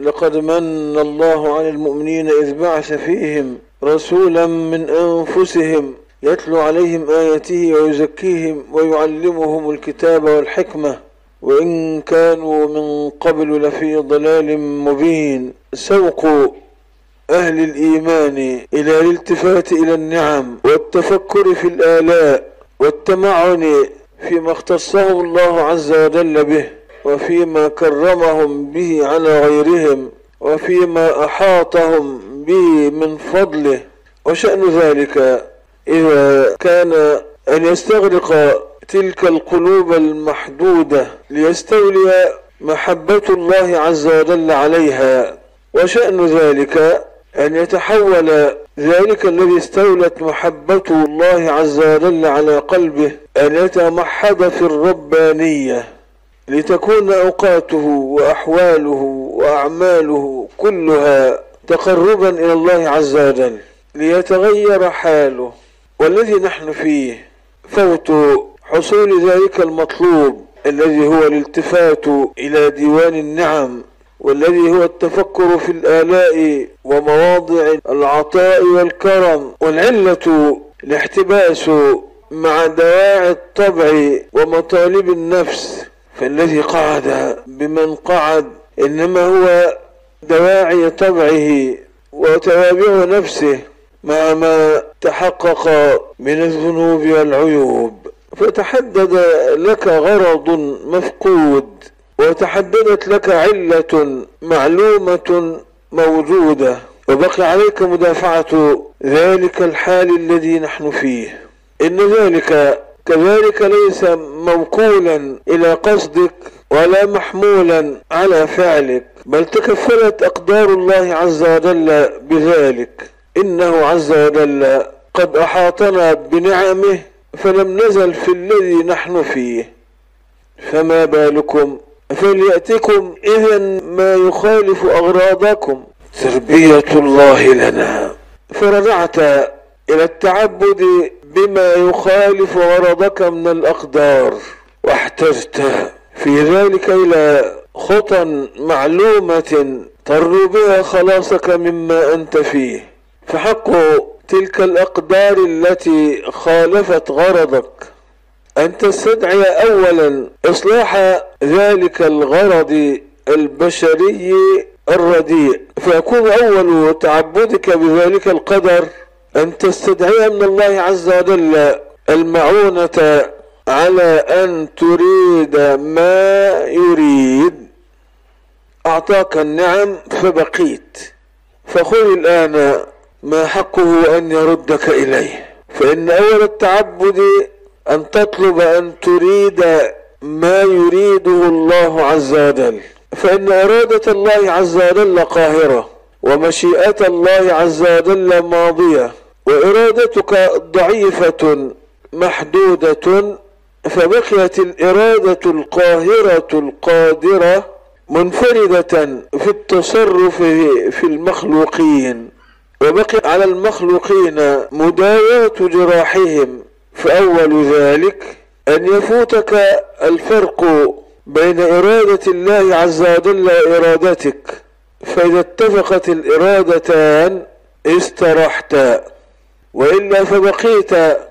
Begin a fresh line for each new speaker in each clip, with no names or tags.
لقد من الله على المؤمنين إذ بعث فيهم رسولا من أنفسهم يتلو عليهم آياته ويزكيهم ويعلمهم الكتاب والحكمة وإن كانوا من قبل لفي ضلال مبين. سوق أهل الإيمان إلى الالتفات إلى النعم والتفكر في الآلاء والتمعن فيما اختصهم الله عز وجل به وفيما كرمهم به على غيرهم وفيما أحاطهم به من فضله. وشأن ذلك إذا كان أن يستغرق تلك القلوب المحدودة ليستولي محبة الله عز وجل عليها، وشأن ذلك أن يتحول ذلك الذي استولت محبة الله عز وجل على قلبه أن يتمحض في الربانية لتكون أوقاته وأحواله وأعماله كلها تقربا إلى الله عز وجل، ليتغير حاله. والذي نحن فيه فوت حصول ذلك المطلوب الذي هو الالتفات إلى ديوان النعم، والذي هو التفكر في الآلاء ومواضع العطاء والكرم، والعلة الاحتباس مع دواعي الطبع ومطالب النفس. فالذي قعد بمن قعد إنما هو دواعي طبعه وتوابع نفسه مع ما تحقق من الذنوب والعيوب، فتحدد لك غرض مفقود وتحددت لك علة معلومة موجودة، وبقي عليك مدافعة ذلك الحال الذي نحن فيه. إن ذلك كذلك ليس موكولا إلى قصدك ولا محمولا على فعلك، بل تكفلت أقدار الله عز وجل بذلك. إنه عز وجل قد أحاطنا بنعمه فلم نزل في الذي نحن فيه، فما بالكم؟ فليأتكم إذن ما يخالف أغراضكم تربية الله لنا. فرجعت إلى التعبد بما يخالف غرضك من الأقدار، واحتجت في ذلك إلى خطى معلومة ترجو بها خلاصك مما أنت فيه. فحق تلك الأقدار التي خالفت غرضك أن تستدعي أولا إصلاح ذلك الغرض البشري الرديء، فيكون أول تعبدك بذلك القدر أن تستدعي من الله عز وجل المعونة على أن تريد ما يريد. أعطاك النعم فبقيت، فخذ الآن ما حقه أن يردك إليه. فإن أول التعبد أن تطلب أن تريد ما يريده الله عز وجل، فإن إرادة الله عز وجل قاهرة، ومشيئة الله عز وجل ماضية، وإرادتك ضعيفة محدودة، فبقيت الإرادة القاهرة القادرة منفردة في التصرف في المخلوقين، وبقي على المخلوقين مداواة جراحهم. فأول ذلك أن يفوتك الفرق بين إرادة الله عز وجل وإرادتك، فإذا اتفقت الإرادتان استرحت، وإلا فبقيت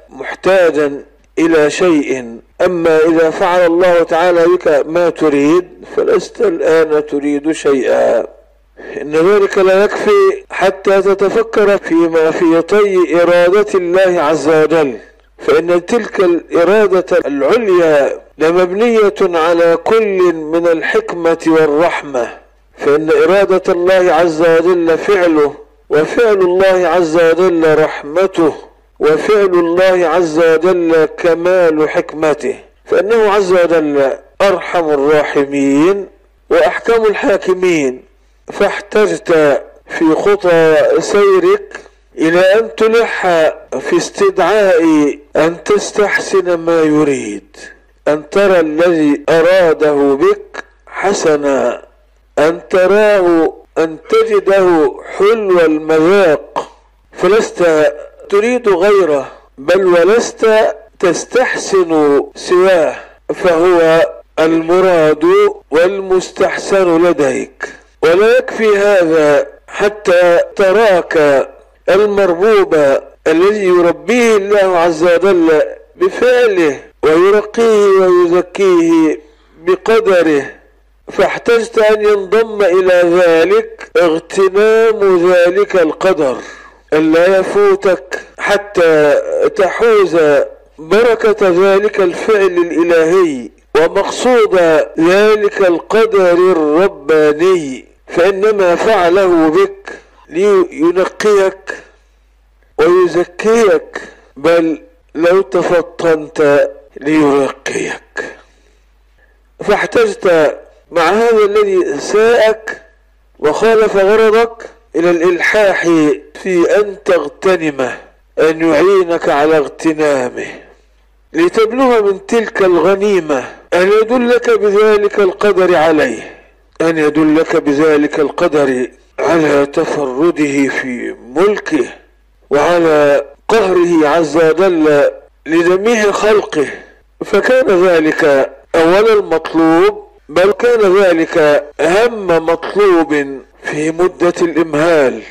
محتاجا إلى شيء. أما إذا فعل الله تعالى بك ما تريد فلست الآن تريد شيئا. إن ذلك لا يكفي حتى تتفكر فيما في طي إرادة الله عز وجل، فإن تلك الإرادة العليا لمبنية على كل من الحكمة والرحمة. فإن إرادة الله عز وجل فعله، وفعل الله عز وجل رحمته، وفعل الله عز وجل كمال حكمته. فإنه عز وجل أرحم الراحمين وأحكم الحاكمين. فاحتجت في خطى سيرك إلى أن تلح في استدعاء أن تستحسن ما يريد، أن ترى الذي أراده بك حسنا، أن تراه، أن تجده حلو المذاق، فلست تريد غيره، بل ولست تستحسن سواه، فهو المراد والمستحسن لديك. ولا يكفي هذا حتى تراك المربوب الذي يربيه الله عز وجل بفعله ويرقيه ويزكيه بقدره، فاحتجت أن ينضم إلى ذلك اغتنام ذلك القدر ألا يفوتك حتى تحوز بركة ذلك الفعل الإلهي ومقصود ذلك القدر الرباني، فإنما فعله بك لينقيك ويزكيك، بل لو تفطنت ليرقيك. فاحتجت مع هذا الذي ساءك وخالف غرضك إلى الإلحاح في أن تغتنمه، أن يعينك على اغتنامه لتبلغ من تلك الغنيمة، أن يدلك بذلك القدر عليه، أن يدلك بذلك القدر على تفرده في ملكه وعلى قهره عز وجل لجميع خلقه. فكان ذلك أول المطلوب، بل كان ذلك أهم مطلوب في مدة الإمهال.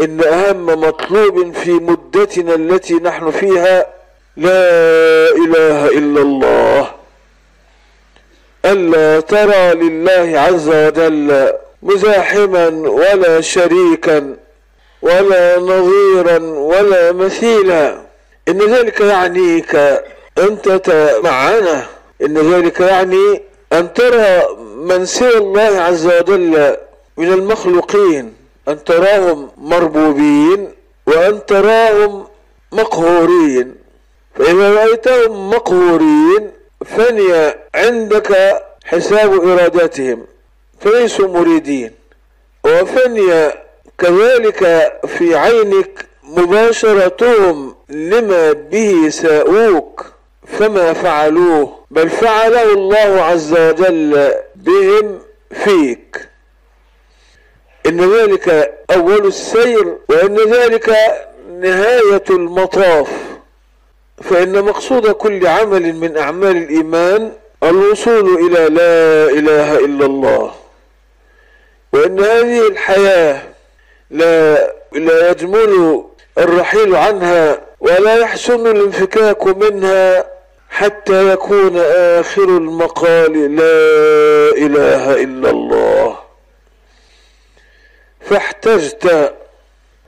إن أهم مطلوب في مدتنا التي نحن فيها لا إله إلا الله، ألا ترى لله عز وجل مزاحما ولا شريكا ولا نظيرا ولا مثيلا. إن ذلك يعنيك أن تتمعنى، إن ذلك يعني أن ترى من سوى الله عز وجل من المخلوقين، أن تراهم مربوبين وأن تراهم مقهورين. فإذا رأيتهم مقهورين فني عندك حساب إرادتهم فليسوا مريدين، وفني كذلك في عينك مباشرتهم لما به ساءوك فما فعلوه، بل فعله الله عز وجل بهم فيك. إن ذلك أول السير، وإن ذلك نهاية المطاف. فإن مقصود كل عمل من أعمال الإيمان الوصول إلى لا إله إلا الله، وإن هذه الحياة لا يجمل الرحيل عنها ولا يحسن الانفكاك منها حتى يكون آخر المقال لا إله إلا الله. فاحتجت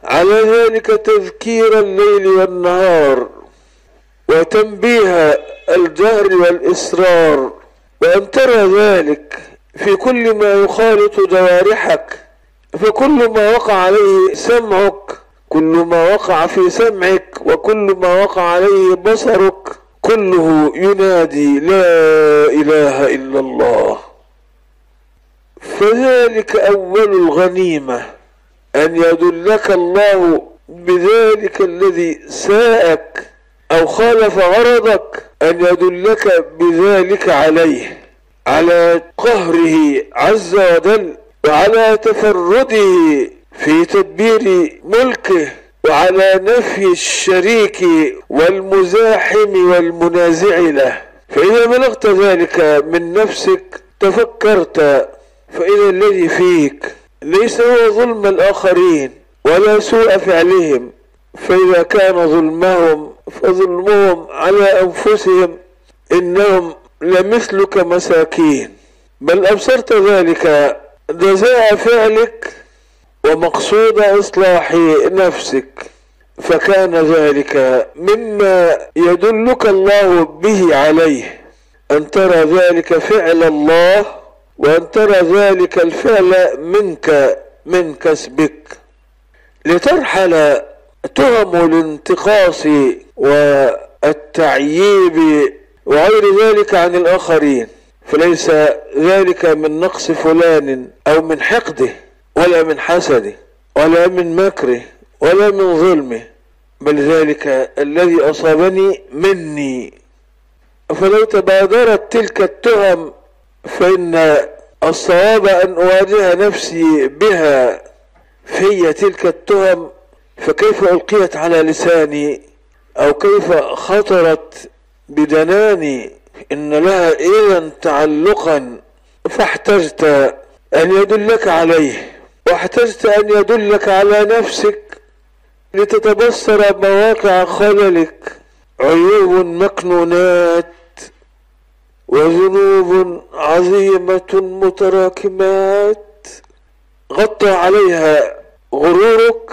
على ذلك تذكير الليل والنهار وتنبيه الجهر والإسرار، وأن ترى ذلك في كل ما يخالط جوارحك. فكل ما وقع عليه سمعك، كل ما وقع في سمعك وكل ما وقع عليه بصرك كله ينادي لا إله إلا الله. فذلك أول الغنيمة، أن يدلك الله بذلك الذي ساءك أو خالف غرضك، أن يدلك بذلك عليه، على قهره عز وجل وعلى تفرده في تدبير ملكه وعلى نفي الشريك والمزاحم والمنازع له. فإذا بلغت ذلك من نفسك تفكرت، فإذا الذي فيك ليس هو ظلم الآخرين ولا سوء فعلهم، فإذا كان ظلمهم فظلمهم على أنفسهم، إنهم لمثلك مساكين. بل أبصرت ذلك جزاء فعلك ومقصود إصلاح نفسك، فكان ذلك مما يدلك الله به عليه، أن ترى ذلك فعل الله وأن ترى ذلك الفعل منك من كسبك، لترحل تهم الانتقاص والتعييب وغير ذلك عن الآخرين. فليس ذلك من نقص فلان أو من حقده ولا من حسده ولا من مكره ولا من ظلمه، بل ذلك الذي أصابني مني. فلو تبادرت تلك التهم فإن الصواب أن أواجه نفسي بها، فهي تلك التهم فكيف ألقيت على لساني أو كيف خطرت بدناني، إن لها إذن تعلقا. فاحتجت أن يدلك عليه، واحتجت أن يدلك على نفسك لتتبصر مواقع خللك، عيوب مكنونات وذنوب عظيمة متراكمات غطى عليها غرورك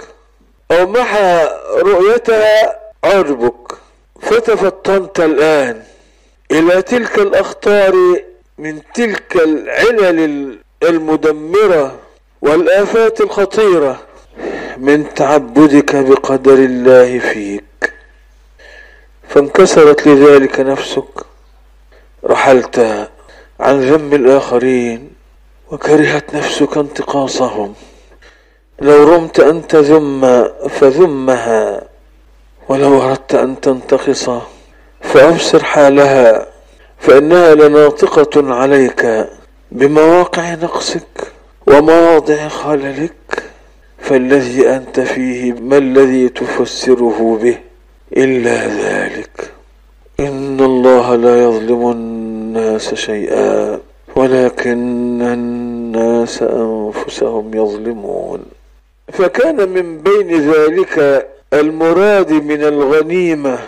أو محى رؤيتها عربك، فتفطنت الآن إلى تلك الأخطار من تلك العلل المدمرة والآفات الخطيرة من تعبدك بقدر الله فيك، فانكسرت لذلك نفسك، رحلت عن ذم الآخرين وكرهت نفسك انتقاصهم. لو رمت أن تذم فذمها، ولو أردت أن تنتقص فأبصر حالها، فإنها لناطقة عليك بمواقع نقصك ومواضع خللك، فالذي أنت فيه ما الذي تفسره به إلا ذلك. إن الله لا يظلم الناس شيئا ولكن الناس أنفسهم يظلمون. فكان من بين ذلك المراد من الغنيمة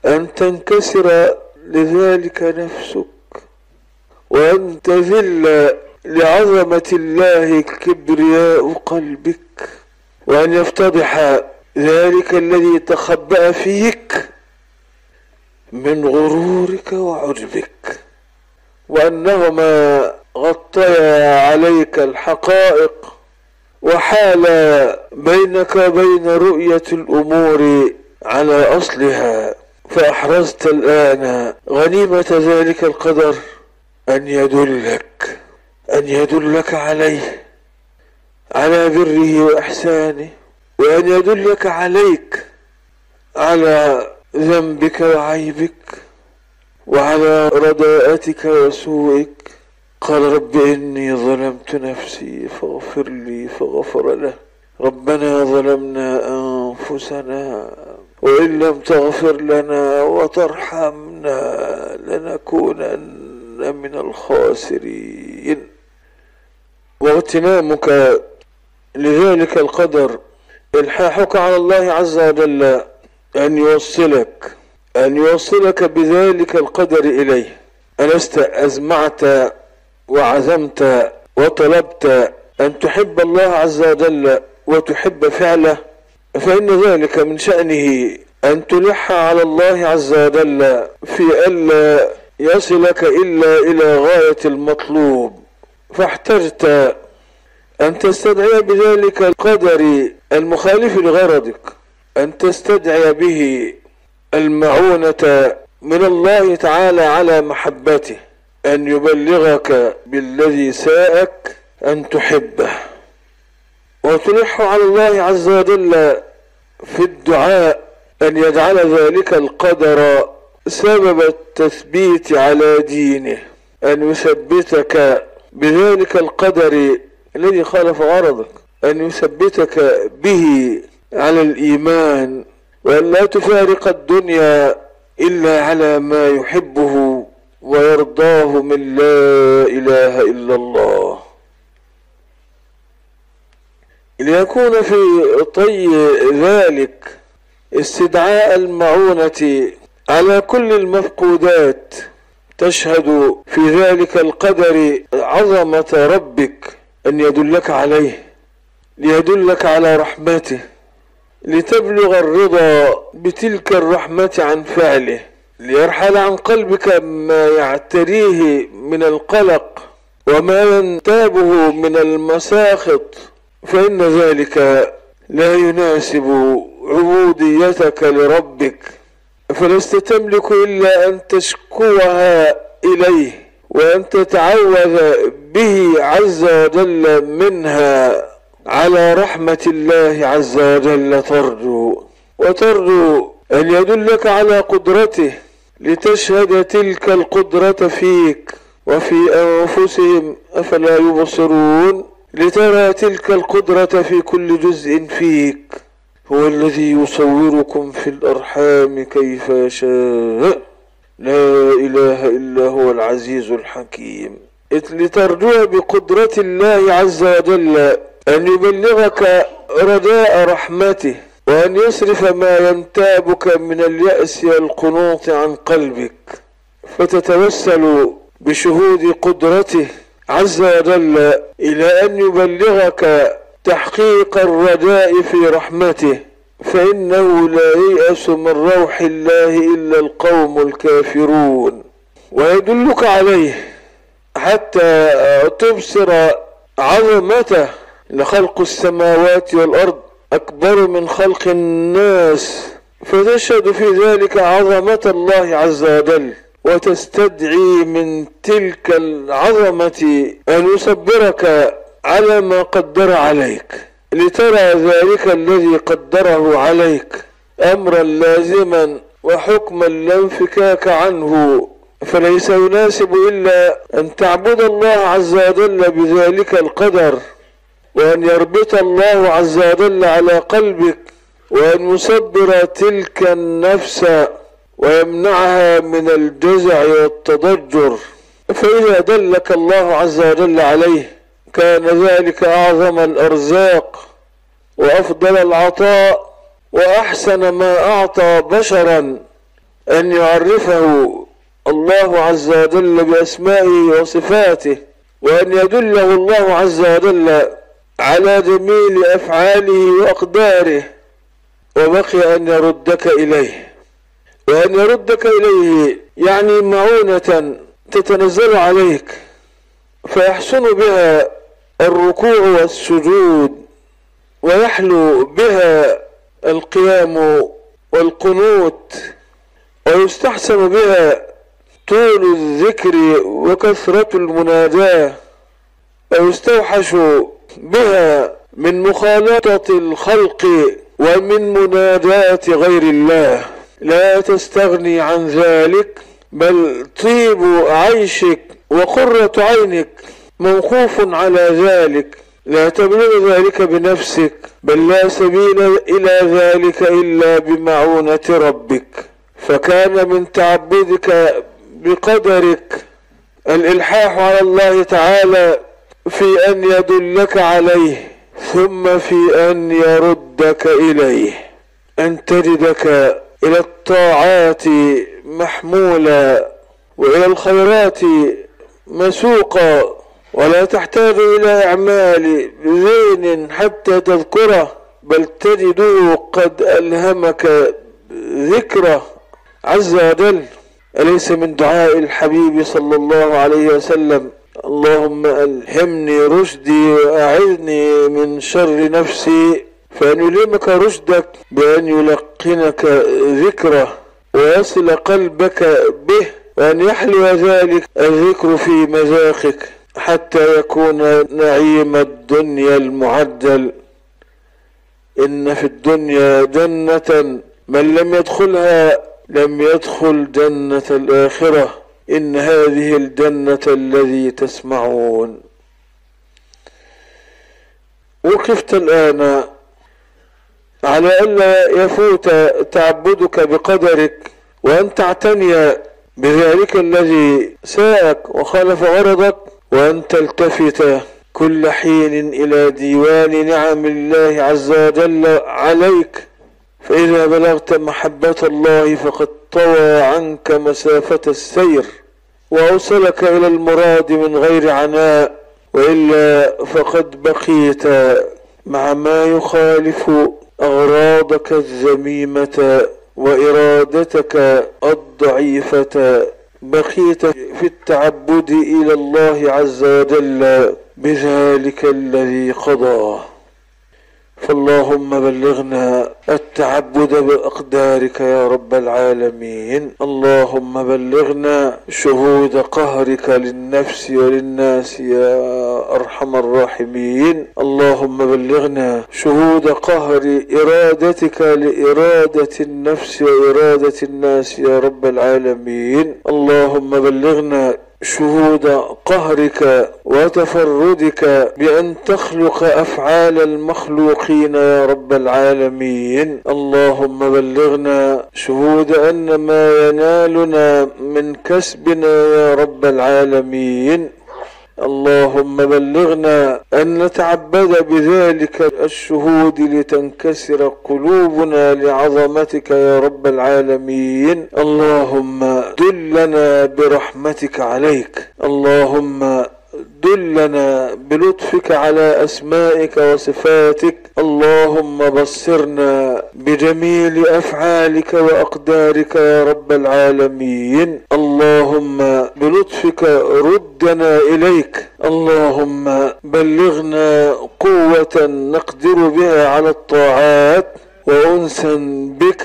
أن تنكسر لذلك نفسك، وأن تذل لعظمة الله كبرياء قلبك، وأن يفتضح ذلك الذي تخبأ فيك من غرورك وعجبك، وأنهما غطيا عليك الحقائق وحال بينك وبين رؤية الأمور على أصلها، فأحرزت الآن غنيمة ذلك القدر أن يدلك عليه، على بره وإحسانه، وأن يدلك عليك على ذنبك وعيبك وعلى رداءتك وسوءك. قال رب إني ظلمت نفسي فاغفر لي فغفر له. ربنا ظلمنا أنفسنا وإن لم تغفر لنا وترحمنا لنكونن من الخاسرين. واغتنامك لذلك القدر، إلحاحك على الله عز وجل أن يوصلك بذلك القدر إليه. ألست أزمعت وعزمت وطلبت أن تحب الله عز وجل وتحب فعله؟ فإن ذلك من شأنه أن تلح على الله عز وجل في ألا يصلك إلا إلى غاية المطلوب، فاحتجت أن تستدعي بذلك القدر المخالف لغرضك، أن تستدعي به المعونة من الله تعالى على محبته، أن يبلغك بالذي ساءك أن تحبه، وتلح على الله عز وجل في الدعاء أن يجعل ذلك القدر سبب التثبيت على دينه، أن يثبتك بذلك القدر الذي خالف غرضك، أن يثبتك به على الإيمان، وأن لا تفارق الدنيا إلا على ما يحبه ويرضاه من لا إله إلا الله. ليكون في طي ذلك استدعاء المعونة على كل المفقودات، تشهد في ذلك القدر عظمة ربك، أن يدلك عليه، ليدلك على رحمته، لتبلغ الرضا بتلك الرحمة عن فعله، ليرحل عن قلبك ما يعتريه من القلق وما ينتابه من المساخط، فإن ذلك لا يناسب عبوديتك لربك، فلست تملك إلا أن تشكوها إليه وأن تتعوذ به عز وجل منها على رحمة الله عز وجل، وترجو أن يدلك على قدرته لتشهد تلك القدرة فيك وفي أنفسهم أفلا يبصرون، لترى تلك القدرة في كل جزء فيك. هو الذي يصوركم في الأرحام كيف يشاء، لا إله إلا هو العزيز الحكيم. لترجو بقدرة الله عز وجل أن يبلغك رداء رحمته، وأن يصرف ما ينتابك من اليأس والقنوط عن قلبك، فتتوسل بشهود قدرته عز وجل إلى أن يبلغك تحقيق الرجاء في رحمته، فإنه لا ييأس من روح الله إلا القوم الكافرون. ويدلك عليه حتى تبصر عظمته، لخلق السماوات والأرض أكبر من خلق الناس، فتشهد في ذلك عظمة الله عز وجل، وتستدعي من تلك العظمة أن يصبرك على ما قدر عليك، لترى ذلك الذي قدره عليك أمرا لازما وحكما لا انفكاك عنه. فليس يناسب إلا أن تعبد الله عز وجل بذلك القدر، وأن يربط الله عز وجل على قلبك، وأن يصبر تلك النفس ويمنعها من الجزع والتضجر. فإذا دلك الله عز وجل عليه كان ذلك أعظم الأرزاق وأفضل العطاء، وأحسن ما أعطى بشرا أن يعرفه الله عز وجل بأسمائه وصفاته، وأن يدله الله عز وجل على جميل أفعاله وأقداره، وبقي أن يردك إليه. وأن يردك إليه يعني معونة تتنزل عليك فيحسن بها الركوع والسجود، ويحلو بها القيام والقنوت، ويستحسن بها طول الذكر وكثرة المناجاة، ويستوحش بها من مخالطة الخلق ومن مناجاة غير الله. لا تستغني عن ذلك، بل طيب عيشك وقرة عينك موقوف على ذلك، لا تبلغ ذلك بنفسك، بل لا سبيل إلى ذلك إلا بمعونة ربك. فكان من تعبدك بقدرك الإلحاح على الله تعالى في أن يدلك عليه، ثم في أن يردك إليه، أن تجدك إلى الطاعات محمولا وإلى الخيرات مسوقا، ولا تحتاج إلى إعمال ذهن حتى تذكره، بل تجده قد ألهمك ذكره عز وجل. أليس من دعاء الحبيب صلى الله عليه وسلم: اللهم ألهمني رشدي وأعذني من شر نفسي؟ فأن يلهمك رشدك بأن يلقنك ذكره ويصل قلبك به، وأن يحلو ذلك الذكر في مذاقك حتى يكون نعيم الدنيا المعجل. إن في الدنيا جنة من لم يدخلها لم يدخل جنة الآخرة، إن هذه الجنة الذي تسمعون. وقفت الآن على ألا يفوت تعبدك بقدرك، وأن تعتني بذلك الذي ساءك وخالف غرضك، وأن تلتفت كل حين إلى ديوان نعم الله عز وجل عليك، فإذا بلغت محبة الله فقد طوى عنك مسافة السير وأوصلك إلى المراد من غير عناء، وإلا فقد بقيت مع ما يخالف أغراضك الذميمة وإرادتك الضعيفة، بقيت في التعبد إلى الله عز وجل بذلك الذي قضاه. فاللهم بلغنا التعبد بأقدارك يا رب العالمين. اللهم بلغنا شهود قهرك للنفس وللناس يا أرحم الراحمين. اللهم بلغنا شهود قهر إرادتك لإرادة النفس وإرادة الناس يا رب العالمين. اللهم بلغنا شهود قهرك وتفردك بأن تخلق أفعال المخلوقين يا رب العالمين. اللهم بلغنا شهود أن ما ينالنا من كسبنا يا رب العالمين اللهم بلغنا أن نتعبد بذلك الشهود لتنكسر قلوبنا لعظمتك يا رب العالمين. اللهم دلنا برحمتك عليك، اللهم دلنا بلطفك على أسمائك وصفاتك، اللهم بصرنا بجميل أفعالك وأقدارك يا رب العالمين. اللهم بلطفك ردنا إليك، اللهم بلغنا قوة نقدر بها على الطاعات وأنسا بك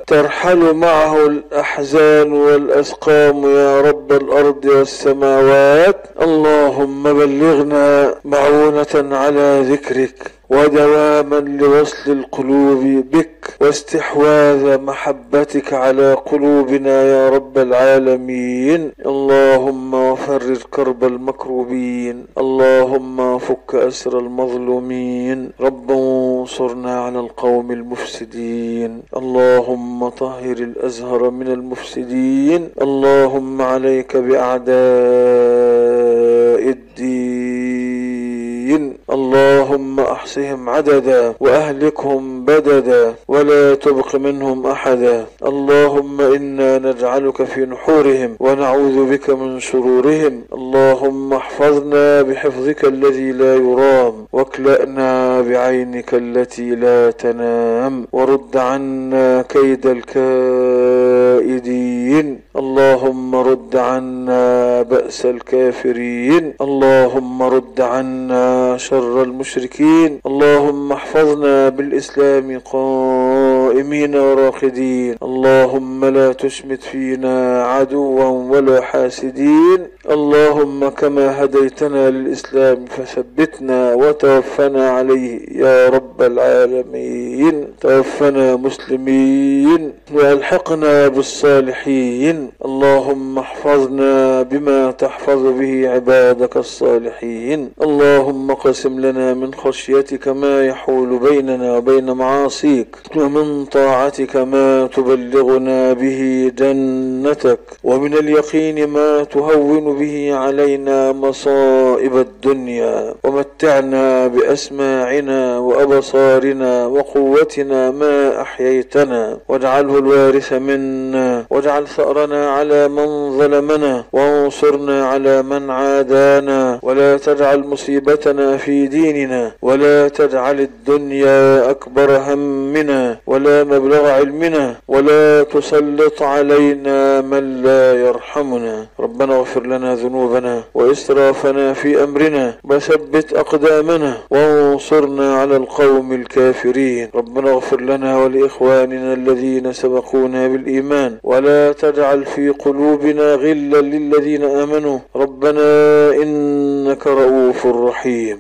ترحل معه الأحزان والأسقام يا رب الأرض والسماوات. اللهم بلغنا معونة على ذكرك ودواما لوصل القلوب بك واستحواذ محبتك على قلوبنا يا رب العالمين. اللهم وفرج كرب المكروبين، اللهم فك أسر المظلومين. رب انصرنا على القوم المفسدين، اللهم طهر الأزهر من المفسدين. اللهم عليك بأعداء الدين، اللهم احصهم عددا واهلكهم بددا ولا تبق منهم احدا. اللهم انا نجعلك في نحورهم ونعوذ بك من شرورهم. اللهم احفظنا بحفظك الذي لا يرام، واكلأنا بعينك التي لا تنام، ورد عنا كيد الكائدين. اللهم رد عنا بأس الكافرين، اللهم رد عنا شر المشركين. اللهم احفظنا بالإسلام قائمين وراقدين. اللهم لا تشمت فينا عدوا ولا حاسدين. اللهم كما هديتنا للإسلام فثبتنا وتوفنا عليه يا رب العالمين. توفنا مسلمين والحقنا بالصالحين. اللهم احفظنا بما تحفظ به عبادك الصالحين. اللهم اقسم لنا من خشيتك ما يحول بيننا وبين معاصيك، ومن طاعتك ما تبلغنا به جنتك، ومن اليقين ما تهون به علينا مصائب الدنيا، ومتعنا بأسماعنا وأبصارنا وقوتنا ما أحييتنا، واجعله الوارث منا، واجعل ثأرنا على من ظلمنا، وانصرنا على من عادانا، ولا تجعل مصيبتنا في ديننا، ولا تجعل الدنيا أكبر همنا ولا مبلغ علمنا، ولا تسلط علينا من لا يرحمنا. ربنا اغفر لنا ذنوبنا وإسرافنا في أمرنا، وثبت أقدامنا، وانصرنا على القوم الكافرين. ربنا اغفر لنا ولإخواننا الذين سبقونا بالإيمان، ولا تجعل في قلوبنا غلا للذين آمنوا. ربنا إنك رؤوف رحيم.